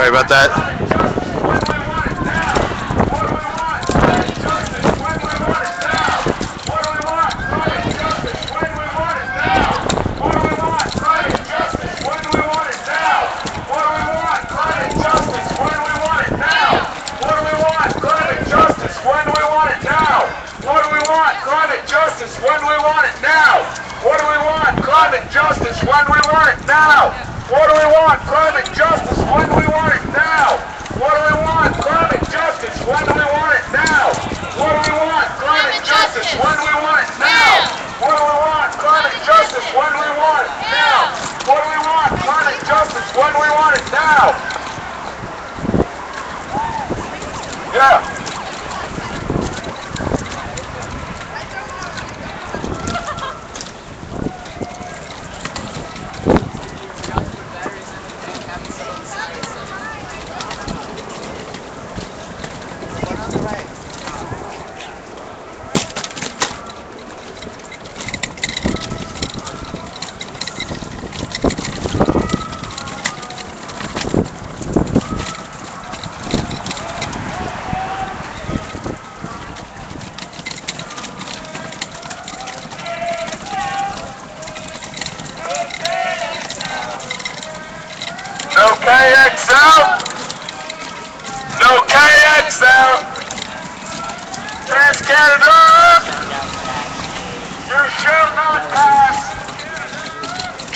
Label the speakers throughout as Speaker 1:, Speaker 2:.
Speaker 1: Sorry about that.
Speaker 2: When we want it now. What do we want? Climate justice when we want it now. What do we want? Climate justice when we want it now. What do we want? Climate justice when we want it now. What do we want? Climate justice when we want it now. What do we want? Climate justice when we want it now. What do we want? Climate justice when we want it now. Yeah. No KXL! No KXL! Trans-Canada! You shall not pass!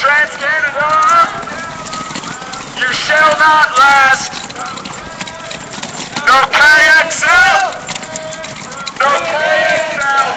Speaker 2: Trans-Canada! You shall not last! No KXL! No KXL!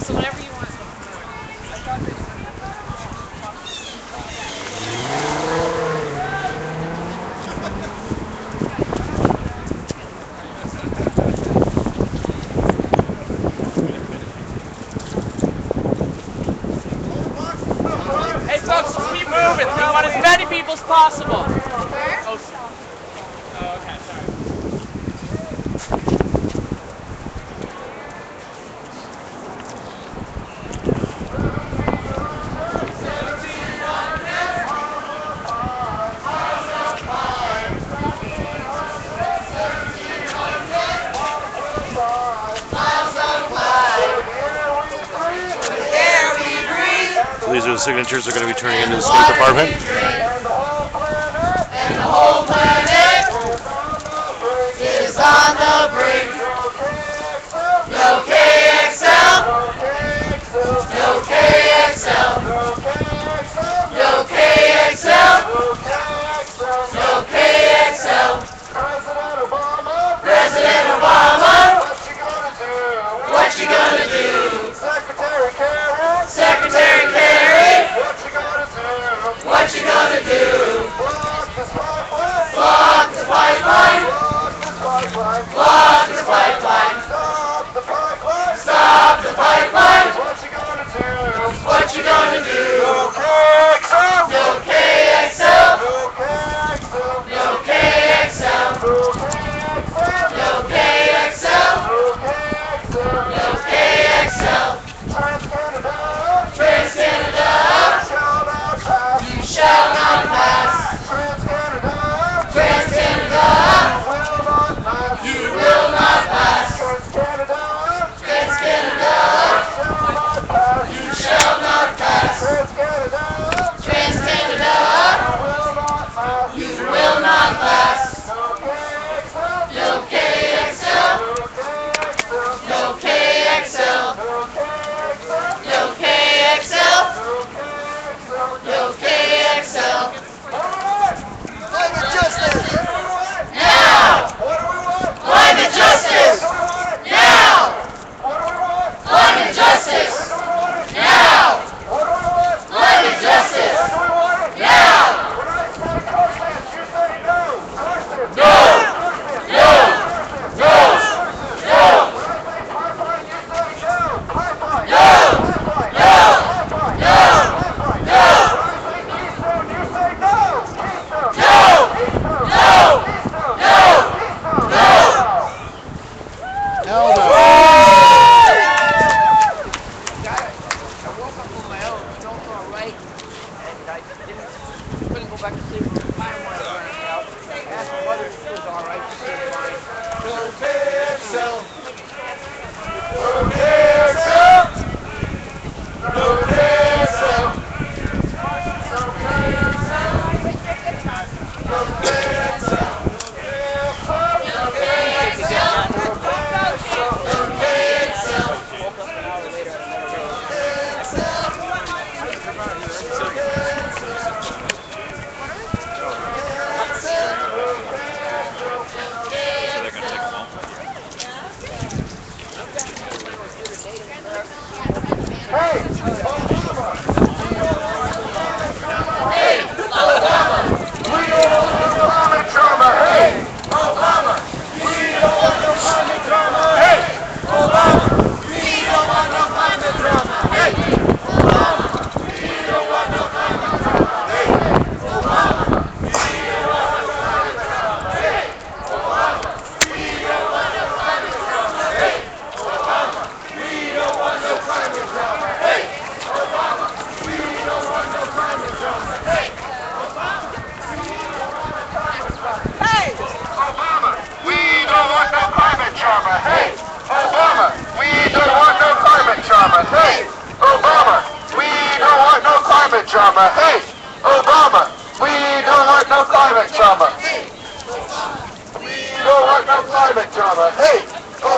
Speaker 3: So whatever you want. Hey folks, keep moving. We want as many people as possible. Oh, okay, sorry.
Speaker 1: So these are the signatures they're going to be turning into the State Department.
Speaker 4: And the whole planet is on the brink. No KXL. No KXL. No KXL. No KXL. President Obama. What you gonna do? Secretary Kerry. What you gonna do? What you gonna do?
Speaker 2: Drama. Hey, Obama, we don't want no climate drama. We don't want no climate drama. Hey, Obama, we don't want no climate drama. Hey, Obama, we don't want no climate drama. Hey, Obama, we don't want no climate drama. Hey,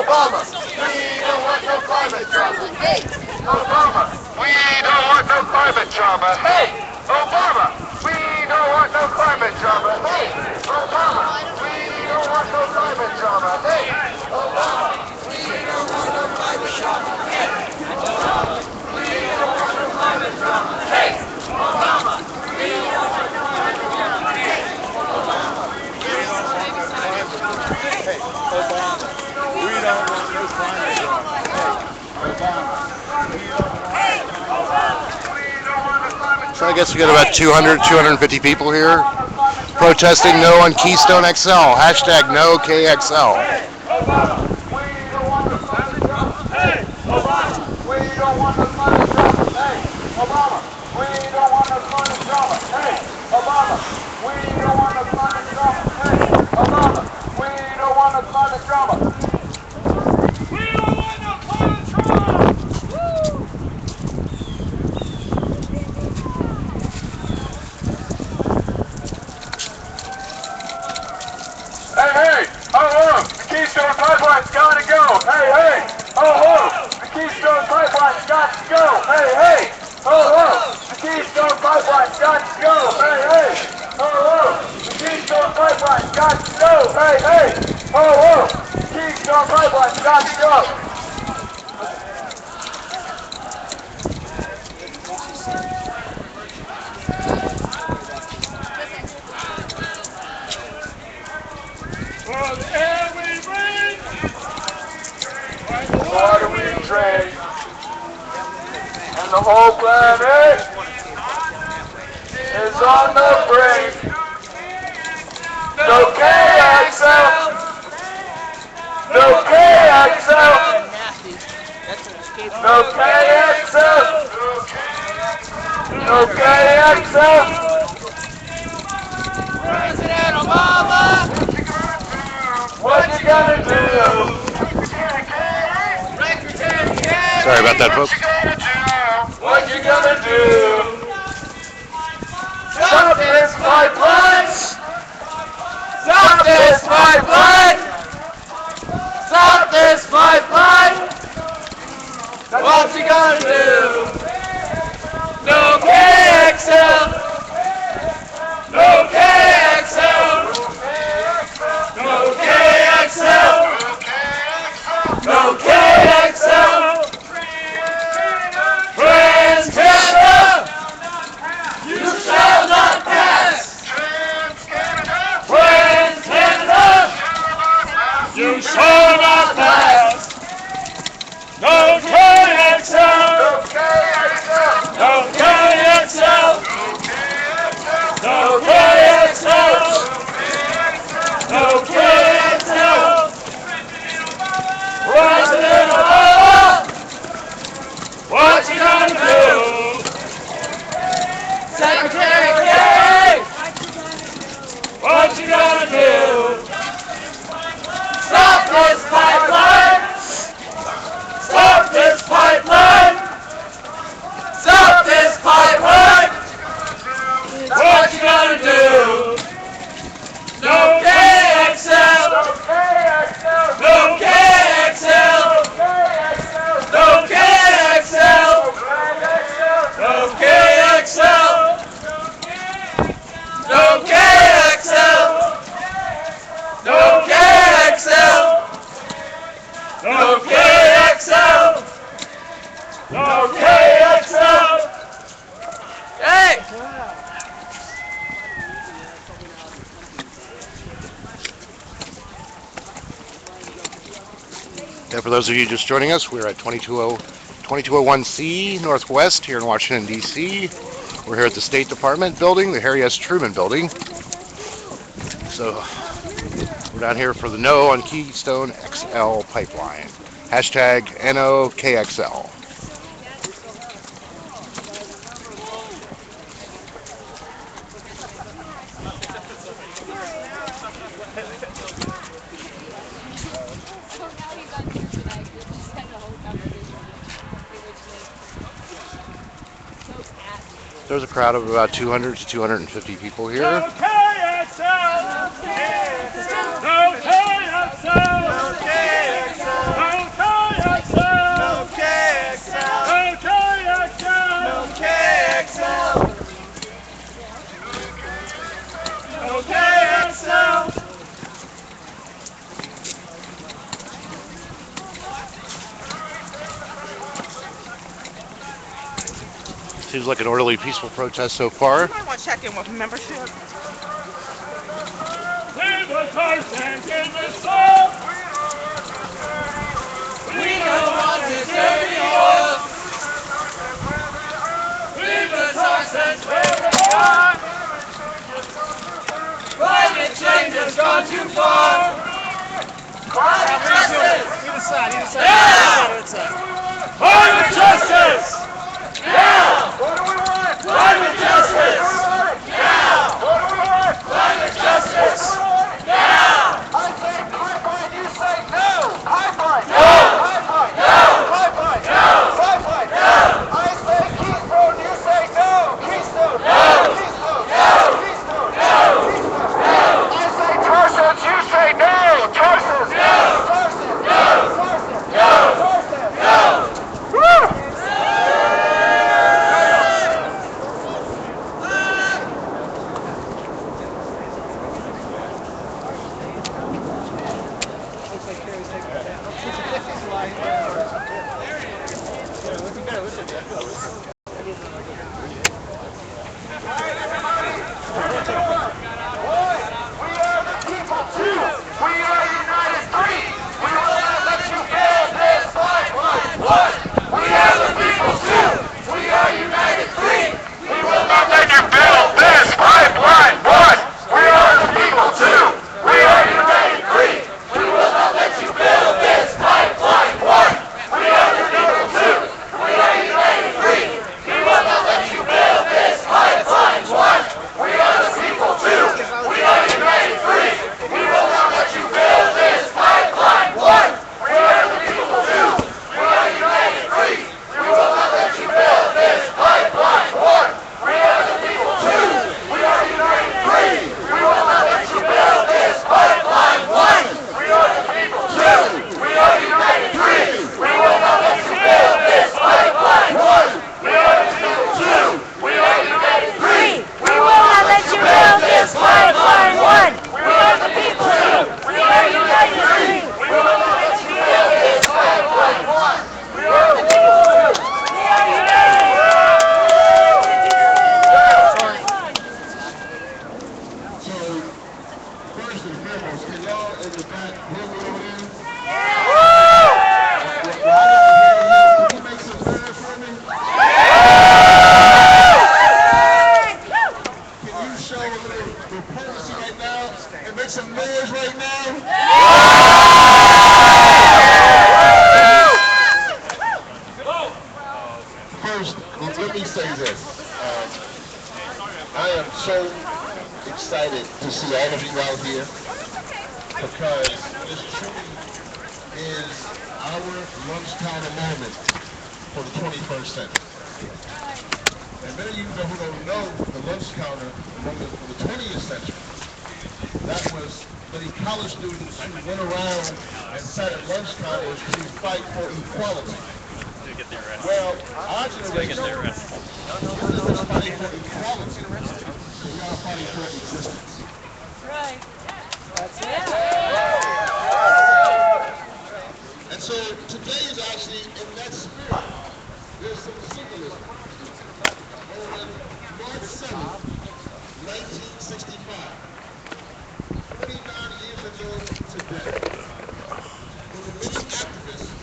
Speaker 2: Obama, we don't want no climate drama. Hey, Obama, we don't want no climate drama. Hey, Obama, we don't want no climate drama. Hey, Obama, we don't want no climate drama. Hey, Obama, we don't want no climate drama. Hey, Obama, we don't want no climate drama. Hey, Obama, we don't want no climate drama.
Speaker 1: So I guess we got about 200, 250 people here protesting no on Keystone XL. Hashtag no KXL.
Speaker 2: Obama, we don't want no climate drama. Hey, Obama, we don't want no climate drama. Hey, Obama, we don't want no climate drama. Hey, Obama, we don't want no climate drama. Hey, Obama, we don't want no climate drama. We don't want no climate drama. Hey, hey, ho, ho, the Keystone Pipeline's gotta go. Hey, hey, ho, ho, the Keystone Pipeline's got to go. Hey, hey, ho, ho, the Keystone Pipeline's got to go. Hey, hey, ho, ho, the Keystone Pipeline's got to go. Hey, hey, ho, ho, the Keystone Pipeline's got to go. The air we breathe, the water we drink, and the whole planet is on the brink. No KXL, no KXL, no KXL, no KXL. President Obama! What you gonna do?
Speaker 1: Sorry about that, folks.
Speaker 2: What you gonna do? Stop this pipeline! Stop this pipeline! Stop this pipeline! What you gonna do? No KXL! No KXL! No KXL! No KXL! Trans Canada! You shall not pass! Trans Canada! You shall not pass! No KXL! No KXL! No KXL! No KXL! President Obama! What you gonna do? Secretary Kerry! What you gonna do? Stop this
Speaker 1: And for those of you just joining us, we're at 2201C Northwest here in Washington, D.C. We're here at the State Department building, the Harry S. Truman building. So we're down here for the no on Keystone XL pipeline. Hashtag NOKXL. There's a crowd of about 200 to 250 people here. Seems like an orderly, peaceful protest so far.
Speaker 5: You might want to check in with membership.
Speaker 6: We the Tarzans in the soul. We don't want to serve you all. We the Tarzans where they are. Climate change has gone too far. Climate justice.
Speaker 5: Either side.
Speaker 6: Climate justice. Now.
Speaker 2: What do we want?
Speaker 6: Climate justice.
Speaker 2: Now. What do we want?
Speaker 6: Climate justice. Now.
Speaker 2: I say pipeline, you say no. Pipeline.
Speaker 6: No.
Speaker 2: Pipeline.
Speaker 6: No.
Speaker 2: Pipeline.
Speaker 6: No.
Speaker 2: Pipeline.
Speaker 6: No.
Speaker 2: I say Keystone, you say no. Keystone.
Speaker 6: No.
Speaker 2: Keystone.
Speaker 6: No.
Speaker 2: Keystone.
Speaker 6: No.
Speaker 2: Keystone.
Speaker 6: No.
Speaker 2: I say Tarsans, you say no. Tarsans.
Speaker 6: No.
Speaker 2: Tarsans.
Speaker 6: No.
Speaker 2: Tarsans.
Speaker 6: No.
Speaker 2: Tarsans.
Speaker 6: No.
Speaker 2: Woo!
Speaker 4: First, let me say this. I am so excited to see all of you out here because this truly is our lunch counter moment for the 21st century. And many of you who don't know the lunch counter moment for the 20th century, that was many college students who went around and sat at lunch counters to fight for equality. Well, our generation is fighting for equality. So we are fighting for existence.
Speaker 3: Right. That's it.
Speaker 4: And so today is actually in that spirit. There's some symbolism. On March 7th, 1965, 29 years ago today, when the many activists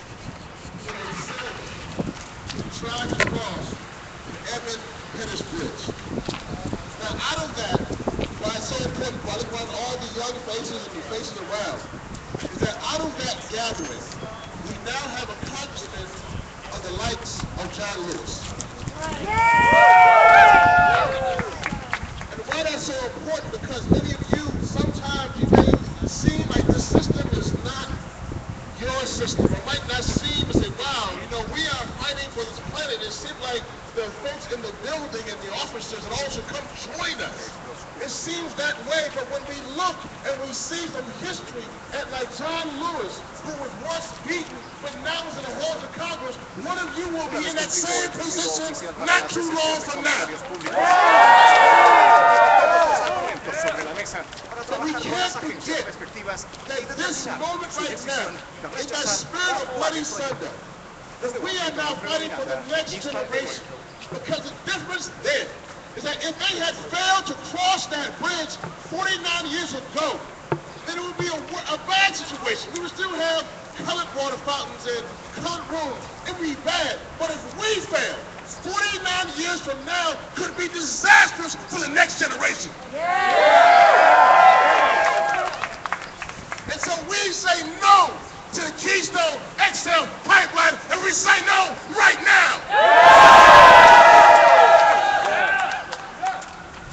Speaker 4: information around is that out of that gathering, we now have a congressman of the likes of John Lewis. And why that's so important, because many of you, sometimes you may seem like the system is not your system. It might not seem to say, wow, you know, we are fighting for this planet. It seems like the folks in the building and the officers and all should come join us. It seems that way, but when we look and we see from history at like John Lewis, who was once beaten, but now is in the halls of Congress, one of you will be in that same position not too long from now. But we can't forget that this moment right now, in that spirit of Bloody Sunday, that we are now fighting for the next generation. Because the difference there is that if they had failed to cross that bridge 49 years ago, then it would be a bad situation. We would still have colored water fountains and colored rooms. It would be bad. But if we fail, 49 years from now could be disastrous for the next generation. And so we say no to the Keystone XL pipeline, and we say no right now.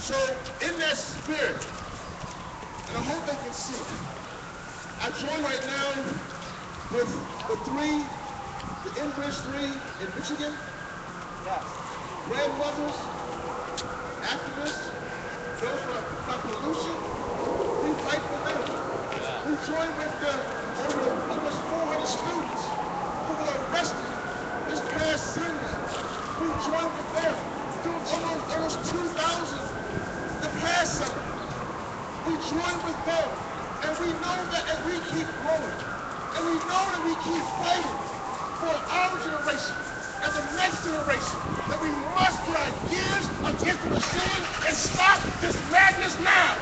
Speaker 4: So in that spirit, and I hope they can see it, I join right now with the Enbridge 3 in Michigan, grandmothers, activists, those who are about pollution. We fight for them. We join with the almost 400 students who were arrested this past Sunday. We join with them. Almost 2,000 the past summer. We join with them. And we know that as we keep growing, and we know that we keep fighting for our generation and the next generation, that we must put our gears against the machine and stop this madness now.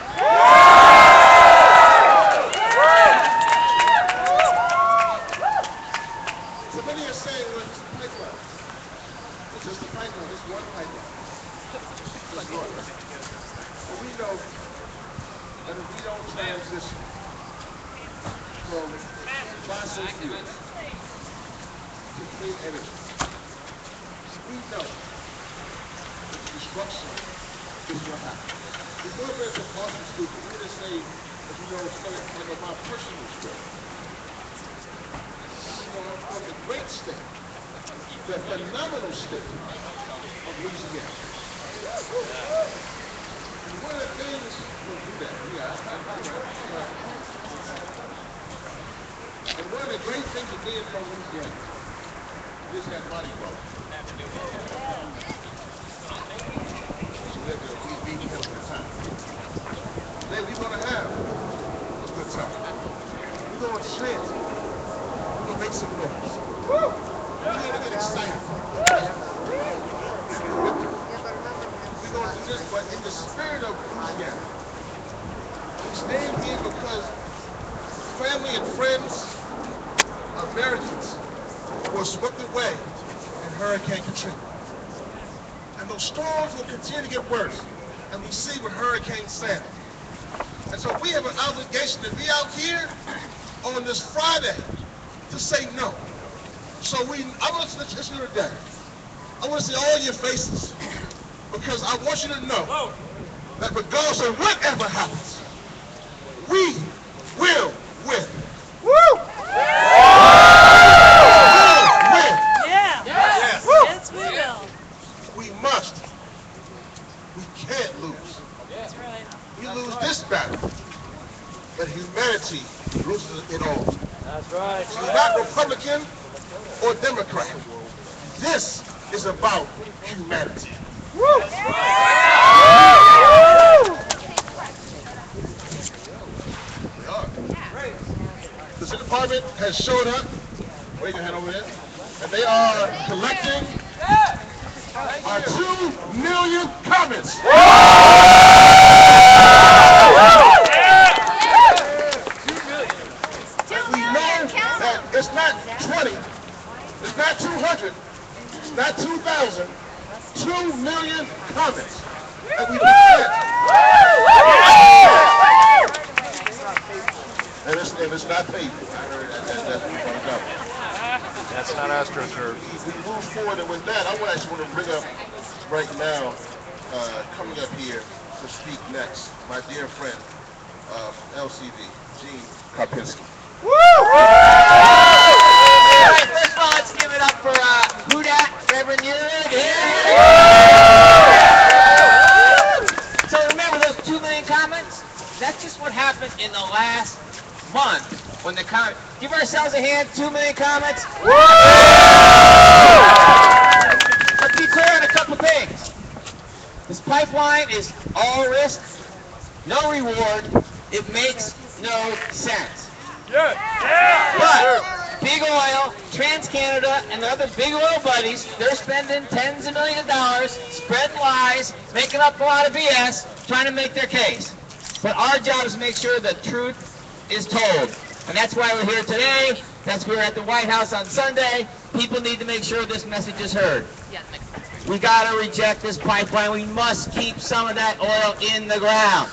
Speaker 4: So many are saying, well, it's a pipeline. It's just a pipeline. It's one pipeline. Just one. But we know that if we don't transition from fossil fuels to clean energy, we know that the destruction is what happens. Before we went to Boston School, we were to say, as you know, some of my personal story. You know, I'm from the great state, the phenomenal state of Louisiana. And one of the things, we'll do that, and one of the great things of being from Louisiana is that body roll. So we beat him for time. Today we're going to have a good time. We're going to chant. We're going to make some noise. We're going to get excited. We're going to do this, but in the spirit of Louisiana. We stand here because family and friends, Americans, were swept away in Hurricane Katrina. And those storms will continue to get worse. And we see with Hurricane Sandy. And so we have an obligation to be out here on this Friday to say no. So I want to listen to today. I want to see all your faces. Because I want you to know that regardless of whatever happens, we will win. Woo!
Speaker 6: Yes, we will.
Speaker 4: We must. We can't lose.
Speaker 6: That's right.
Speaker 4: We lose this battle, but humanity loses it all.
Speaker 3: That's right.
Speaker 4: So it's not Republican or Democrat. This is about humanity. Woo! The State Department has showed up. Wave your hand over there. And they are collecting our 2 million comments. And we know that it's not 20, it's not 200, it's not 2,000, 2 million comments. And we present. And it's not paper. I heard that's from the government.
Speaker 1: That's not AstroTurf.
Speaker 4: We move forward, and with that, I actually want to bring up right now, coming up here to speak next, my dear friend, LCV, Gene Karpinski.
Speaker 6: All right, first of all, let's give it up for who dat, Reverend Yuri. So remember those 2 million comments? That's just what happened in the last month when the comment. Give ourselves a hand. 2 million comments. Let's be clear on a couple things. This pipeline is all risk, no reward. It makes no sense. But Big Oil, TransCanada, and the other big oil buddies, they're spending tens of millions of dollars, spreading lies, making up a lot of BS, trying to make their case. But our job is to make sure the truth is told. And that's why we're here today. That's why we're at the White House on Sunday. People need to make sure this message is heard. We got to reject this pipeline. We must keep some of that oil in the ground.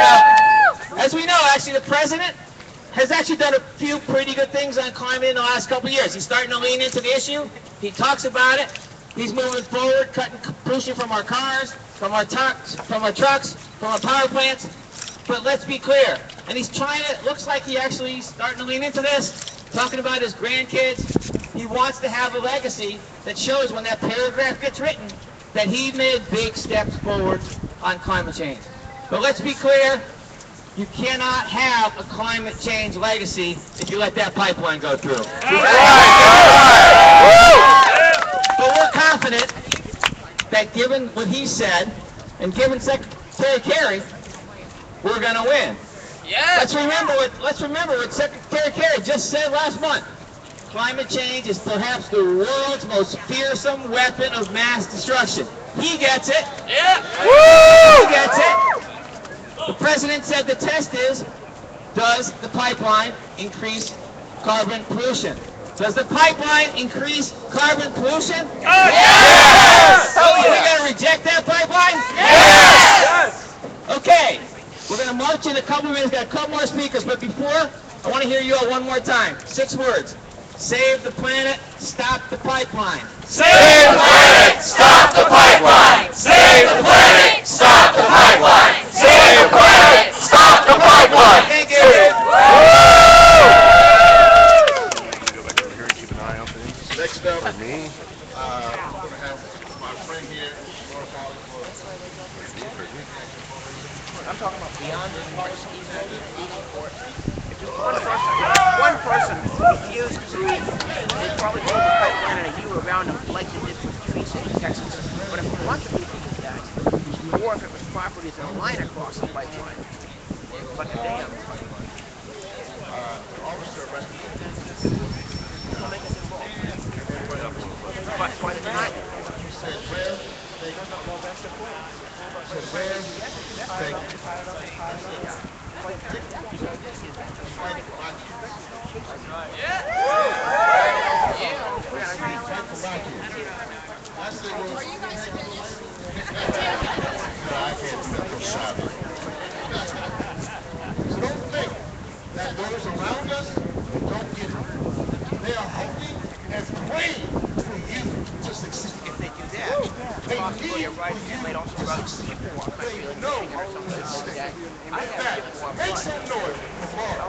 Speaker 6: Now, as we know, actually, the president has actually done a few pretty good things on climate in the last couple of years. He's starting to lean into the issue. He talks about it. He's moving forward, cutting pollution from our cars, from our trucks, from our power plants. But let's be clear. And he's trying to, it looks like he actually is starting to lean into this, talking about his grandkids. He wants to have a legacy that shows when that paragraph gets written that he made big steps forward on climate change. But let's be clear, you cannot have a climate change legacy if you let that pipeline go through. But we're confident that given what he said, and given Secretary Kerry, we're going to win. Let's remember what Secretary Kerry just said last month. Climate change is perhaps the world's most fearsome weapon of mass destruction. He gets it. He gets it. The president said the test is, does the pipeline increase carbon pollution? Does the pipeline increase carbon pollution? Yes! So are we going to reject that pipeline? Yes! Okay, we're going to march in a couple of minutes. Got a couple more speakers, but before, I want to hear you all one more time. 6 words. Save the planet, stop the pipeline.
Speaker 2: Save the planet, stop the pipeline. Save the planet, stop the pipeline. Save the planet, stop the pipeline.
Speaker 6: Thank you.
Speaker 1: Go back over here and keep an eye on things.
Speaker 4: Next up,
Speaker 1: For me.
Speaker 4: we're going to have my friend here,
Speaker 5: I'm talking about beyond this policy, if just one person refused to leave, they'd probably build a pipeline and a year around them like they did with Teresa in Texas. But if we want the people to do that, or if it was properties that line across the pipeline, like a dam,
Speaker 4: Officer arrested.
Speaker 5: we'll make it involved. But why did not?
Speaker 4: Said, well, thank you. Said, well, thank you. I said, well, no, I can't do that for sorry. So don't think that those around us don't get it. They are hoping and praying for you to succeed.
Speaker 5: If they do that,
Speaker 4: They
Speaker 5: possibly a
Speaker 4: need
Speaker 5: right
Speaker 4: for you
Speaker 5: might also
Speaker 4: to
Speaker 5: run
Speaker 4: succeed.
Speaker 5: people off my
Speaker 4: They
Speaker 5: feeling
Speaker 4: know
Speaker 5: or something
Speaker 4: it's
Speaker 5: like that.
Speaker 4: in
Speaker 5: I have
Speaker 4: fact,
Speaker 5: people on
Speaker 4: make
Speaker 5: fire.
Speaker 4: some noise for Laura.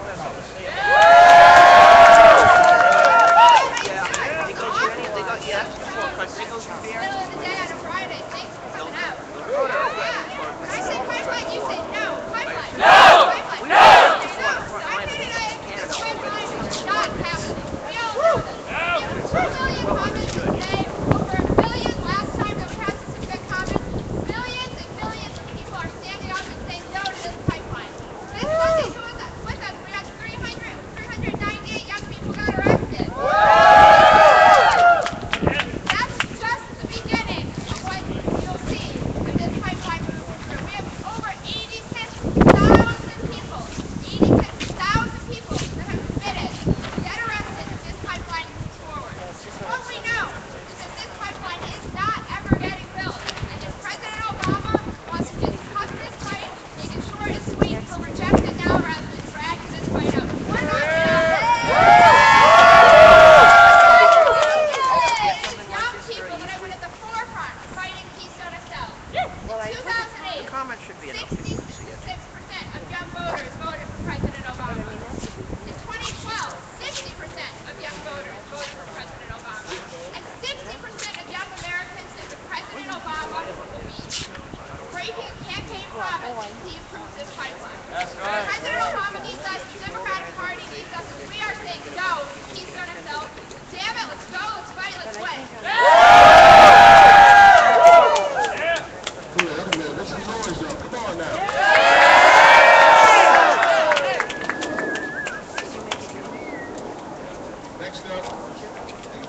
Speaker 5: Yeah, they go to any, they got, yeah, that's before, because they go through there.
Speaker 7: Middle of the day on a Friday. Thanks for coming out. When I say pipeline, you say no. Pipeline. No. Pipeline. No. I say that this pipeline is not happening. We all know this. There were 2 million comments today. Over a million last time the press has been comments. Millions and millions of people are standing up and saying no to this pipeline. This Monday, who is that? With us, we had 300
Speaker 4: What's the noise, y'all? Come on now. Next up, a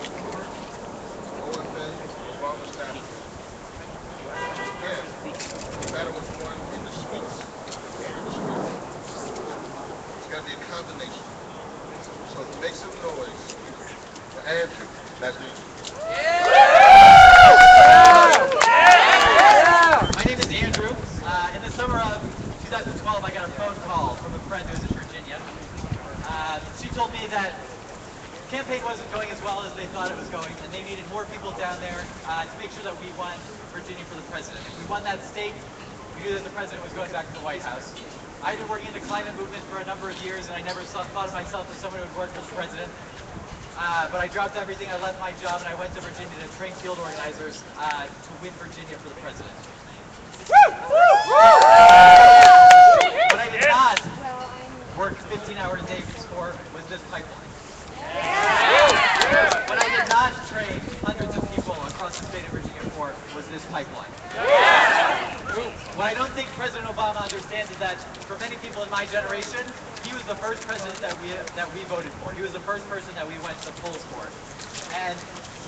Speaker 4: former OFA Obama staffer. Again, the battle was won in the streets. It's got to be a combination. So make some noise for Andrew. That's me.
Speaker 6: My name is Andrew. In the summer of 2012, I got a phone call from a friend who's in Virginia. She told me that the campaign wasn't going as well as they thought it was going, and they needed more people down there to make sure that we won Virginia for the president. If we won that state, we knew that the president was going back to the White House. I've been working in the climate movement for a number of years, and I never thought of myself as someone who would work for the president. But I dropped everything, I left my job, and I went to Virginia to train field organizers to win Virginia for the president. What I did not work 15 hours a day for was this pipeline. What I did not train hundreds of people across the state of Virginia for was this pipeline. What I don't think President Obama understands is that for many people in my generation, he was the first president that we voted for. He was the first person that we went to the polls for. And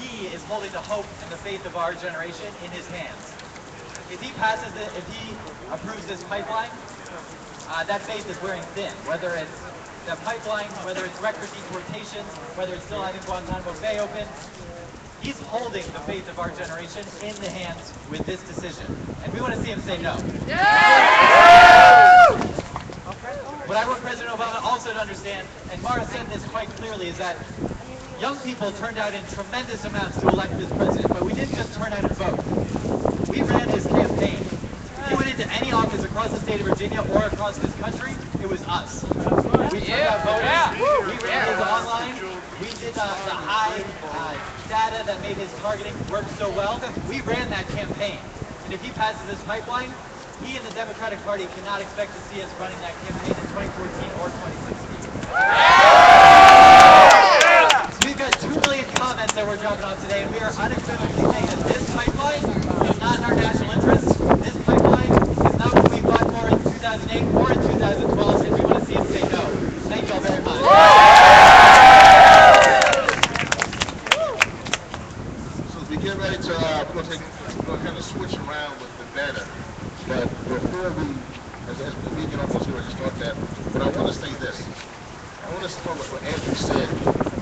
Speaker 6: he is holding the hope and the faith of our generation in his hands. If he passes it, if he approves this pipeline, that faith is wearing thin. Whether it's the pipeline, whether it's record deportations, whether it's still having Guantanamo Bay open, he's holding the faith of our generation in the hands with this decision. And we want to see him say no. What I want President Obama also to understand, and Mara said this quite clearly, is that young people turned out in tremendous amounts to elect this president, but we didn't just turn out and vote. We ran his campaign. If you went into any office across the state of Virginia or across this country, it was us. We turned out voters. We ran his online. We did the high data that made his targeting work so well. We ran that campaign. And if he passes this pipeline, he and the Democratic Party cannot expect to see us running that campaign in 2014 or 2016. So we've got 2 million comments that we're dropping off today, and we are unequivocally saying that this pipeline is not in our national interest. This pipeline is not what we fought for in 2008 or in 2012, and we want to see him say no. Thank you all very much.
Speaker 4: So as we get ready to, we're going to kind of switch around with the banner. But before as we get off this here and start that, but I want to say this. I want to start with what Andrew said.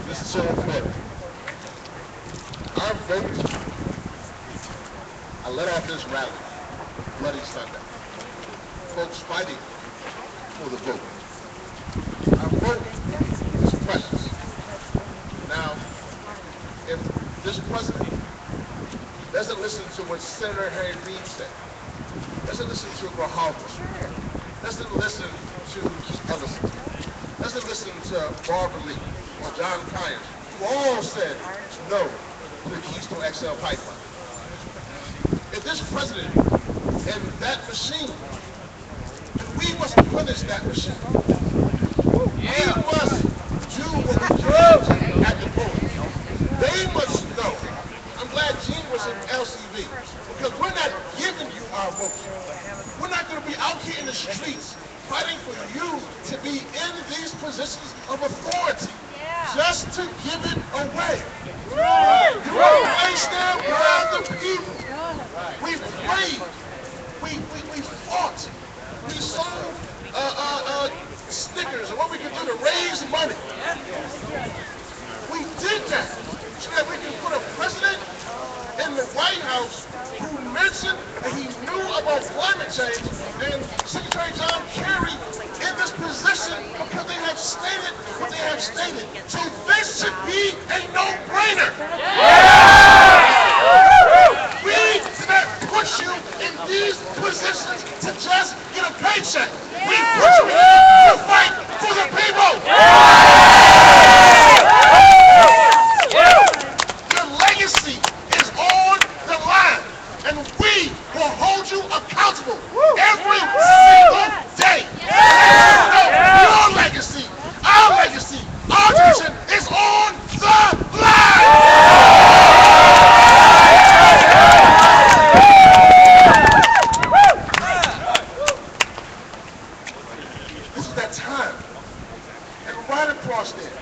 Speaker 4: This is so important. Our vote, I led off this rally, Bloody Sunday. Folks fighting for the vote. Our vote is precious. Now, if this president doesn't listen to what Senator Harry Reid said, doesn't listen to Rahal, doesn't listen to Keith Ellison, doesn't listen to Barbara Lee or John Conyers, who all said no to the Keystone XL pipeline. If this president and that machine, we must punish that machine. We must do what we can at the polls. They must know. I'm glad Gene was in LCV, because we're not giving you our vote. We're not going to be out here in the streets fighting for you to be in these positions of authority just to give it away. You want to place there? We have the people. We've prayed. We fought. We sold Snickers and what we could do to raise money. We did that so that we can put a president in the White House who mentioned that he knew about climate change, and Secretary John Kerry in this position because they have stated what they have stated. So this should be a no-brainer. We did not put you in these positions to just get a paycheck. We put you in to fight for the people. Your legacy is on the line, and we will hold you accountable every single day. Your legacy, our tradition is on the line. across there.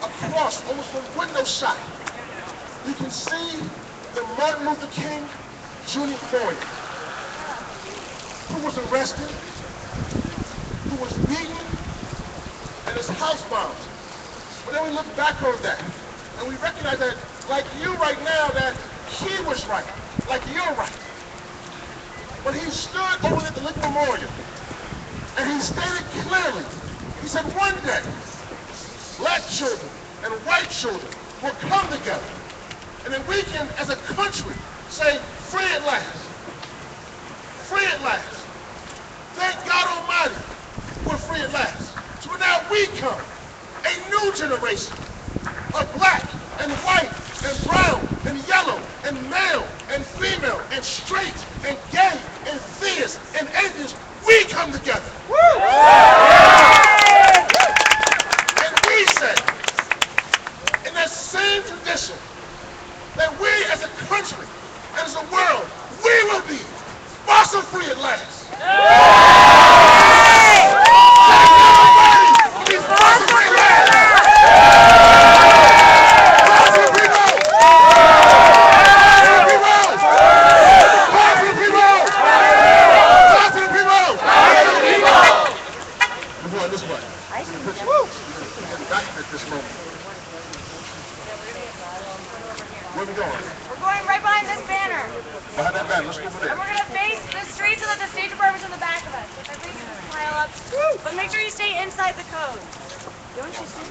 Speaker 4: Across, almost from window shot, you can see the Martin Luther King Jr. Foyer, who was arrested, who was beaten, and his house bombed. But then we look back on that, and we recognize that, like you right now, that he was right, like you're right. But he stood over at the Lincoln Memorial, and he stated clearly, he said, one day, black children and white children will come together, and then we can, as a country, say, free at last. Free at last. Thank God Almighty, we're free at last. So now we come, a new generation of black and white and brown and yellow and male and female and straight and gay and theist and atheist. We come together. And we say, in that same tradition, that we as a country and as a world, we will be fossil free at last. Be fossil free at last. Fossil people. Fossil people. Fossil people. Fossil people. We're going this way. Back at this moment. Where are we going?
Speaker 7: We're going right behind this banner.
Speaker 4: Behind that banner. Let's go over there.
Speaker 7: And we're going to face the street so that the State Department's in the back of us. So if everybody can pile up. But make sure you stay inside the code. Don't you see?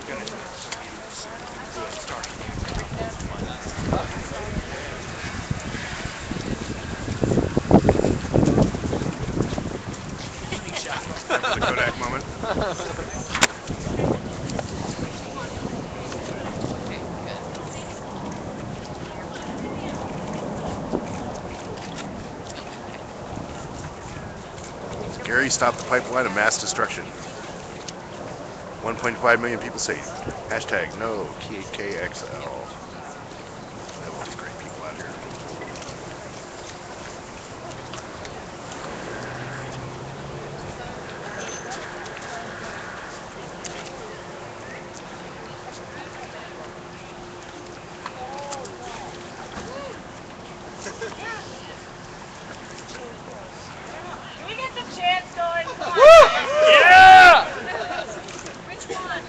Speaker 1: The Kodak moment. Gary stopped the pipeline of mass destruction. 1.5 million people saved. Hashtag no KXL. We have all these great people out here.
Speaker 7: Can we get the chants going?
Speaker 3: Yeah!
Speaker 7: Which one?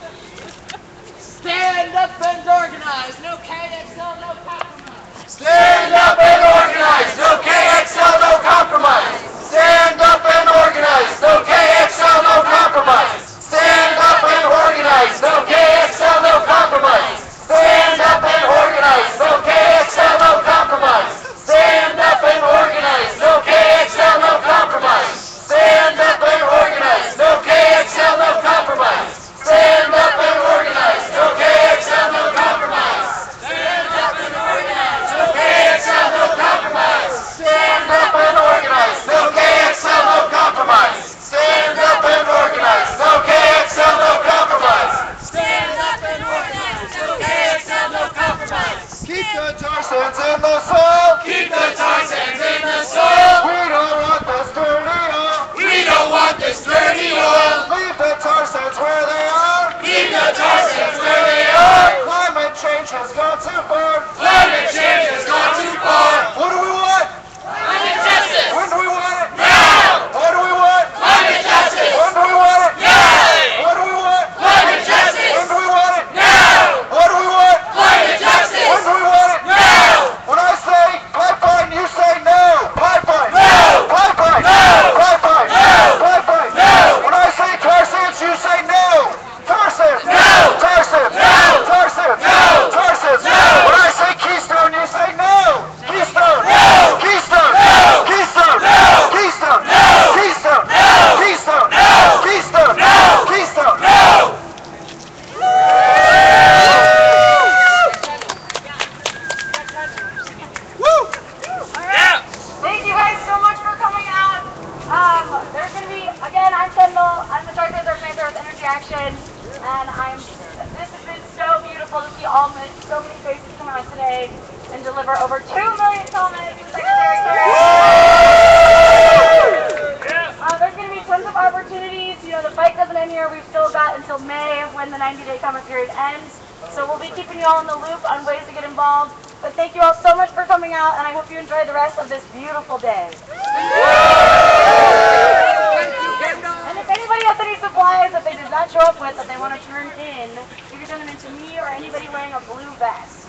Speaker 3: Stand up and organize. No KXL, no compromise.
Speaker 2: Stand up and organize. No KXL, no compromise. Stand up and organize. No KXL, no compromise. Stand up and organize. No KXL, no compromise. Stand up and organize. No KXL, no compromise. Stand up and organize. No KXL, no compromise. Stand up and organize. No KXL, no compromise. Stand up and organize. No KXL, no compromise. Stand up and organize. No KXL, no compromise. Stand up and organize. No KXL, no compromise. Stand up and organize. No KXL, no compromise. Stand up and organize. No KXL, no compromise. Keep the tar sands in the soil. Keep the tar sands in the soil. We don't want this dirty oil. We don't want this dirty oil. Leave the tar sands where they are. Leave the tar sands where they are. Climate change has gone too far. Climate change has gone too far. What do we want? Climate justice. When do we want it? Now. What do we want? Climate justice. When do we want it? Now. What do we want? Climate justice. When do we want it? Now. What do we want? Climate justice. When do we want it? Now. When I say pipeline, you say no. Pipeline. No. Pipeline. No. Pipeline. No. Pipeline. No. When I say tar sands, you say no. Tar sands. No. Tar sands. No. Tar sands. No. Tar sands. No. When I say Keystone, you say no. Keystone. No. Keystone. No. Keystone. No. Keystone. No. Keystone. No. Keystone. No. Keystone. No. Keystone. No.
Speaker 7: Alright. Thank you guys so much for coming out. There's going to be, again, I'm Kendall. I'm the director of the Organizer with Energy Action. And this has been so beautiful to see so many faces come out today and deliver over 2 million comments to Secretary Kerry. There's going to be
Speaker 8: tons of opportunities. You know, the fight doesn't end here. We've still got until May when the 90-day comment period ends. So we'll be keeping you all in the loop on ways to get involved. But thank you all so much for coming out, and I hope you enjoy the rest of this beautiful day. And if anybody has any supplies that they did not show up with that they want to turn in, you can turn them into me or anybody wearing a blue vest.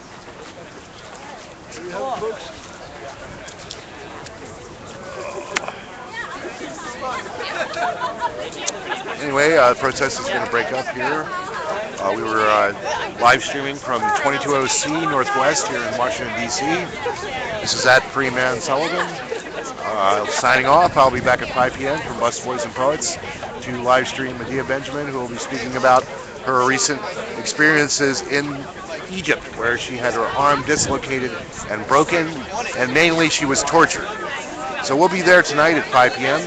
Speaker 1: Anyway, the protest is going to break up here. We were live streaming from 2200C Northwest here in Washington, D.C. This is at Freeman Sullivan. Signing off. I'll be back at 5 p.m. from Bus Boys and Poets to live stream Medea Benjamin, who will be speaking about her recent experiences in Egypt, where she had her arm dislocated and broken, and mainly she was tortured. So we'll be there tonight at 5 p.m.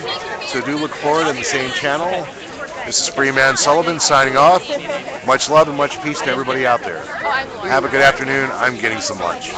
Speaker 1: So do look forward on the same channel. This is Freeman Sullivan signing off. Much love and much peace to everybody out there. Have a good afternoon. I'm getting some lunch.